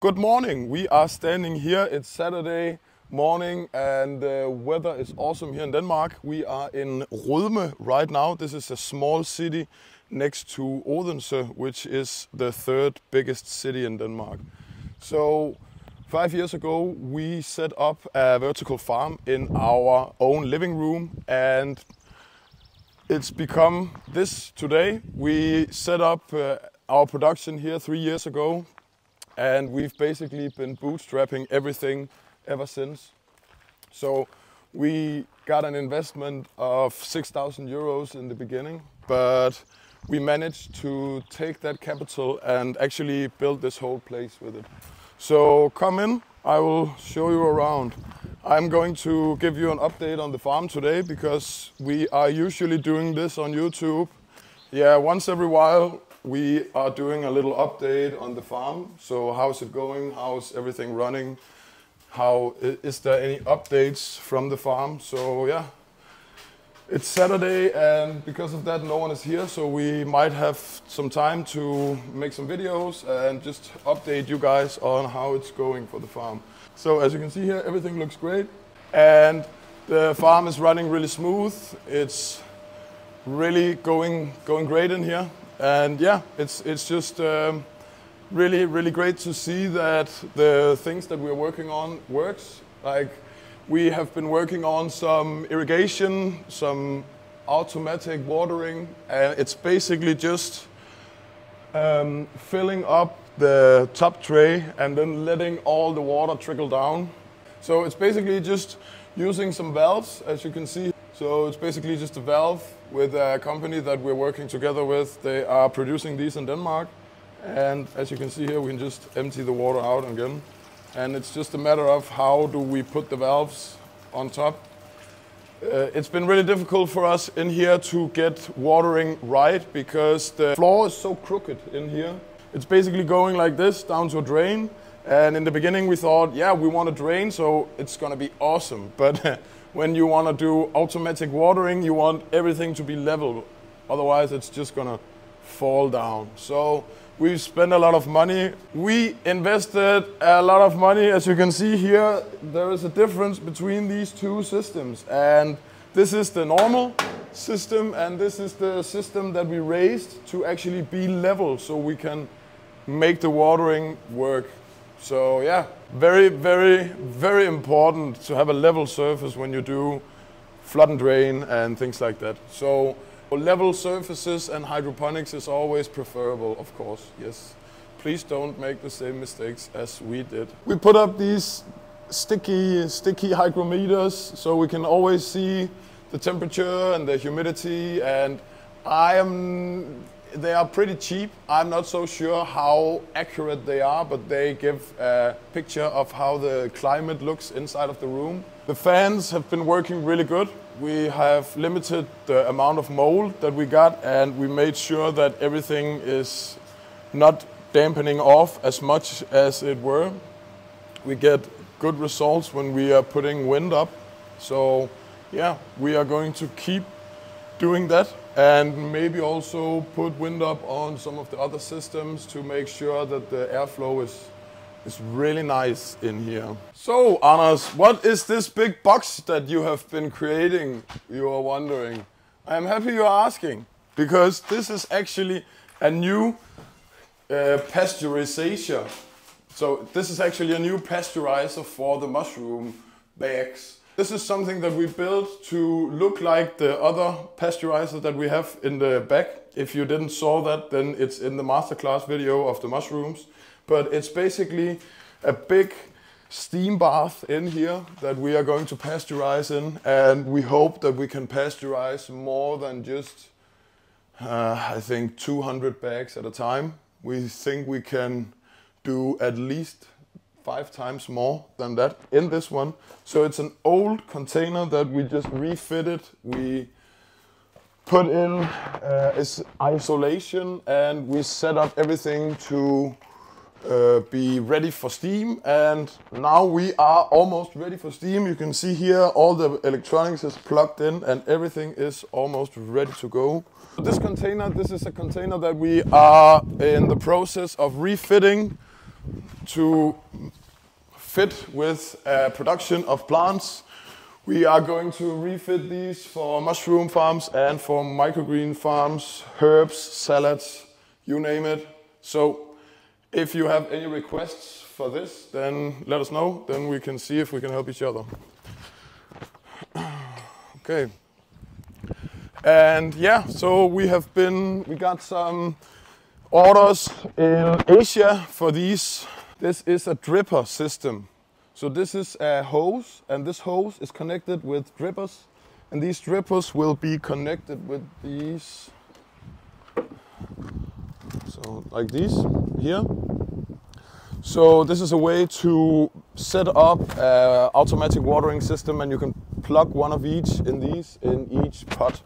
Good morning. We are standing here. It's Saturday morning and the weather is awesome here in Denmark. We are in Rødme right now. This is a small city next to Odense, which is the third biggest city in Denmark. So 5 years ago, we set up a vertical farm in our own living room, and it's become this today. We set up our production here 3 years ago, and we've basically been bootstrapping everything ever since. So we got an investment of 6,000 euros in the beginning, but we managed to take that capital and actually build this whole place with it. So come in, I will show you around. I'm going to give you an update on the farm today because we are usually doing this on YouTube. Yeah, once every while we are doing a little update on the farm. So how's it going? How's everything running? Is there any updates from the farm? So yeah, it's Saturday and because of that no one is here. So we might have some time to make some videos and just update you guys on how it's going for the farm. So as you can see here, everything looks great and the farm is running really smooth. It's really going great in here. And yeah, it's just really great to see that the things that we're working on works. Like we have been working on some irrigation, some automatic watering, and it's basically just filling up the top tray and then letting all the water trickle down. So it's basically just using some valves, as you can see. So it's basically just a valve with a company that we're working together with. They are producing these in Denmark. And as you can see here, we can just empty the water out again. And it's just a matter of how do we put the valves on top. It's been really difficult for us in here to get watering right because the floor is so crooked in here. It's basically going like this down to a drain. And in the beginning we thought, yeah, we want a drain, so it's gonna be awesome. But when you want to do automatic watering, you want everything to be level. Otherwise, it's just gonna fall down. So we've spent a lot of money. We invested a lot of money. As you can see here, there is a difference between these two systems. And this is the normal system, and this is the system that we raised to actually be level so we can make the watering work. So yeah, very important to have a level surface when you do flood and drain and things like that. So level surfaces and hydroponics is always preferable, of course, yes. Please don't make the same mistakes as we did. We put up these sticky hygrometers so we can always see the temperature and the humidity, and they are pretty cheap. I'm not so sure how accurate they are, but they give a picture of how the climate looks inside of the room. The fans have been working really good. We have limited the amount of mold that we got, and we made sure that everything is not dampening off as much as it were. We get good results when we are putting wind up. So yeah, we are going to keep doing that. And maybe also put wind up on some of the other systems to make sure that the airflow is really nice in here. So, Anders, what is this big box that you have been creating, you are wondering? I'm happy you're asking, because this is actually a new pasteurizer. So this is actually a new pasteurizer for the mushroom bags. This is something that we built to look like the other pasteurizer that we have in the back. If you didn't saw that, then it's in the masterclass video of the mushrooms. But it's basically a big steam bath in here that we are going to pasteurize in. And we hope that we can pasteurize more than just, I think, 200 bags at a time. We think we can do at least 5 times more than that in this one. So it's an old container that we just refitted. We put in isolation and we set up everything to be ready for steam. And now we are almost ready for steam. You can see here all the electronics is plugged in and everything is almost ready to go. This is a container that we are in the process of refitting to fit with production of plants. We are going to refit these for mushroom farms and for microgreen farms, herbs, salads, you name it. So if you have any requests for this, then let us know. Then we can see if we can help each other. Okay. And yeah, so we got some orders in Asia for these. This is a dripper system. So this is a hose, and this hose is connected with drippers, and these drippers will be connected with these, so like these here. So this is a way to set up an automatic watering system, and you can plug one of each in these in each pot.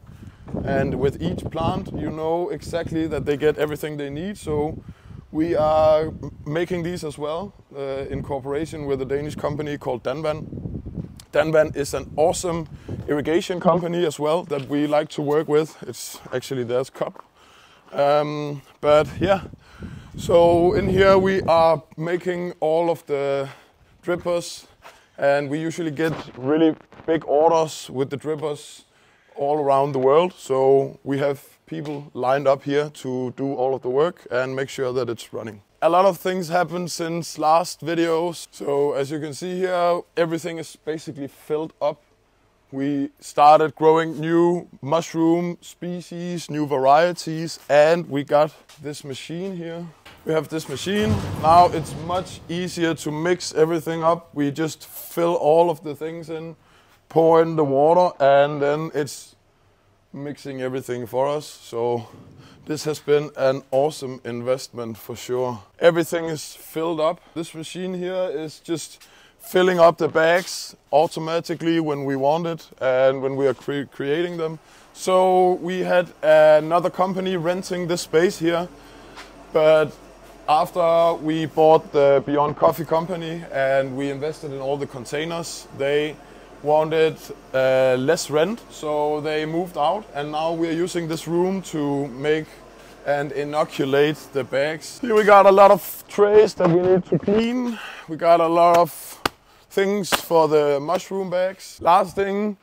And with each plant, you know exactly that they get everything they need. So we are making these as well in cooperation with a Danish company called Danvan. Danvan is an awesome irrigation company as well that we like to work with. It's actually their cup. But yeah, so in here we are making all of the drippers, and we usually get really big orders with the drippers all around the world. So we have people lined up here to do all of the work and make sure that it's running. A lot of things happened since last videos. So as you can see here, everything is basically filled up. We started growing new mushroom species, new varieties, and we got this machine here. We have this machine. Now it's much easier to mix everything up. We just fill all of the things in, pour in the water, and then it's mixing everything for us. So this has been an awesome investment for sure. Everything is filled up. This machine here is just filling up the bags automatically when we want it and when we are creating them. So we had another company renting this space here, but after we bought the Beyond Coffee company and we invested in all the containers, they wanted less rent, so they moved out, and now we're using this room to make and inoculate the bags. Here we got a lot of trays that we need to clean. We got a lot of things for the mushroom bags. Last thing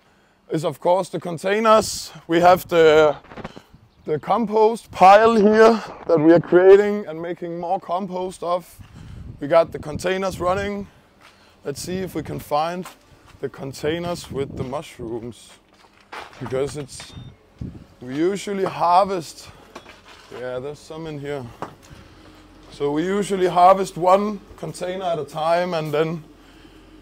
is of course the containers. We have the compost pile here that we are creating and making more compost of. We got the containers running. Let's see if we can find the containers with the mushrooms, because we usually harvest, yeah, there's some in here. So we usually harvest one container at a time and then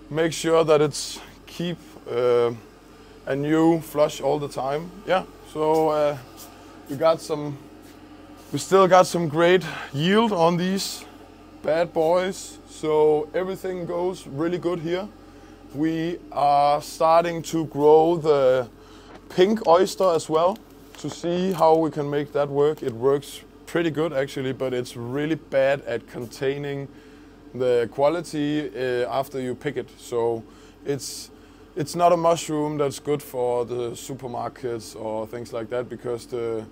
make sure that it's keep a new flush all the time. Yeah, so we still got some great yield on these bad boys. So everything goes really good here. We are starting to grow the pink oyster as well to see how we can make that work. It works pretty good actually, but it's really bad at containing the quality after you pick it. So it's not a mushroom that's good for the supermarkets or things like that, because the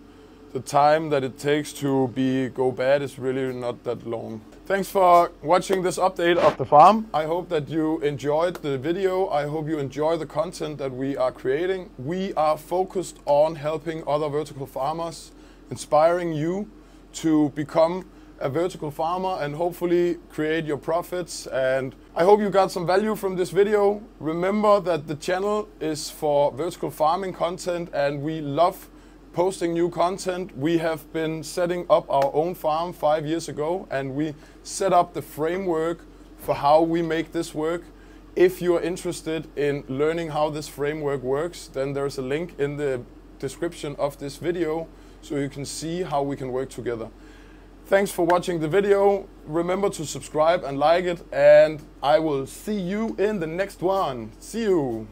time that it takes to go bad is really not that long. Thanks for watching this update of the farm. I hope that you enjoyed the video. I hope you enjoy the content that we are creating. We are focused on helping other vertical farmers, inspiring you to become a vertical farmer and hopefully create your profits. And I hope you got some value from this video. Remember that the channel is for vertical farming content, and we love posting new content. We have been setting up our own farm 5 years ago, and we set up the framework for how we make this work. If you are interested in learning how this framework works, then there's a link in the description of this video so you can see how we can work together. Thanks for watching the video. Remember to subscribe and like it, and I will see you in the next one. See you.